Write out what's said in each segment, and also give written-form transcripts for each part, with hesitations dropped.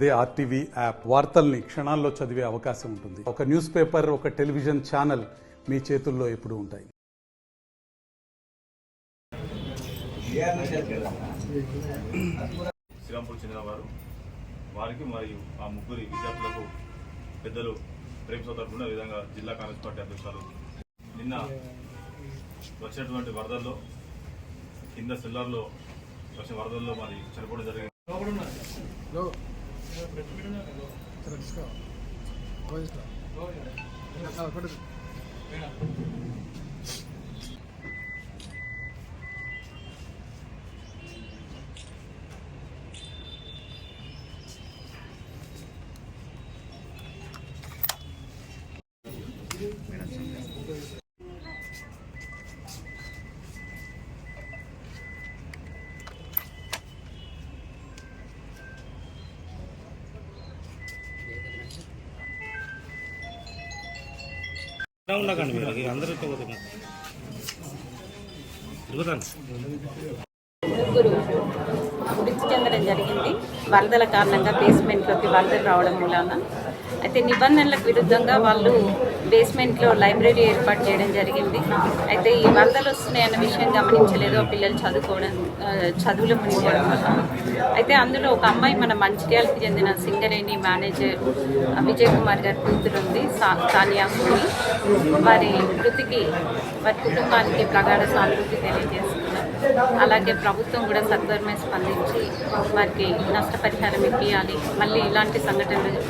అదే RTV app వార్తల్ని క్షణాల్లో చదివే అవకాశం ఉంటుంది. ఒక న్యూస్ పేపర్, ఒక టెలివిజన్ ఛానల్ మీ చేతుల్లో ఎప్పుడూ ఉంటాయి. శ్రీరాంపూర్ చెందిన వారికి మరియు ఆ ముగ్గురి విద్యార్థులకు పెద్దలు ప్రేమ సోదరులు ఈ విధంగా జిల్లా కాంగ్రెస్ పార్టీ అధ్యక్షులు నిన్న వచ్చినటువంటి వరదల్లో కింద సెల్లార్లో వచ్చిన వరదల్లో మరి చనిపోవడం జరిగింది. ఉండకండి మీరు అందరూ ముగ్గురు మృతి చెందడం జరిగింది. వరదల కారణంగా బేస్మెంట్లోకి వరదలు రావడం మూలాన. అయితే నిబంధనలకు విరుద్ధంగా వాళ్ళు బేస్మెంట్లో లైబ్రరీ ఏర్పాటు చేయడం జరిగింది. అయితే ఈ వరదలు వస్తున్నాయన్న విషయం గమనించలేదు. ఆ పిల్లలు చదువులో మునిగిపోవడం వల్ల. అయితే అందులో ఒక అమ్మాయి మన మంచిర్యాలకు చెందిన సింగరేణి మేనేజర్ విజయ్ కుమార్ గారి కూతురు ఉంది, సానియా సోని. వారి మృతికి వారి కుటుంబానికి ప్రగాఢ సానుభూతి తెలియజేస్తున్నారు. అలాగే ప్రభుత్వం కూడా సత్వరమే స్పందించి వారికి నష్టపరిహారం ఇప్పించాలి, మళ్ళీ ఇలాంటి సంఘటనలు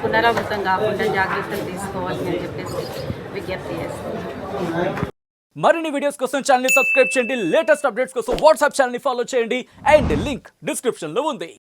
పునరావృతం కాకుండా జాగ్రత్తలు తీసుకోవాలని చెప్పేసి విజ్ఞప్తి చేస్తున్నాం. మరిన్ని వీడియోస్ కోసం ఛానల్ ని సబ్స్క్రైబ్ చేయండి. లేటెస్ట్ అప్డేట్స్ కోసం వాట్సాప్ ఛానల్ ని ఫాలో చేయండి. అండ్ లింక్ డిస్క్రిప్షన్ లో ఉంది.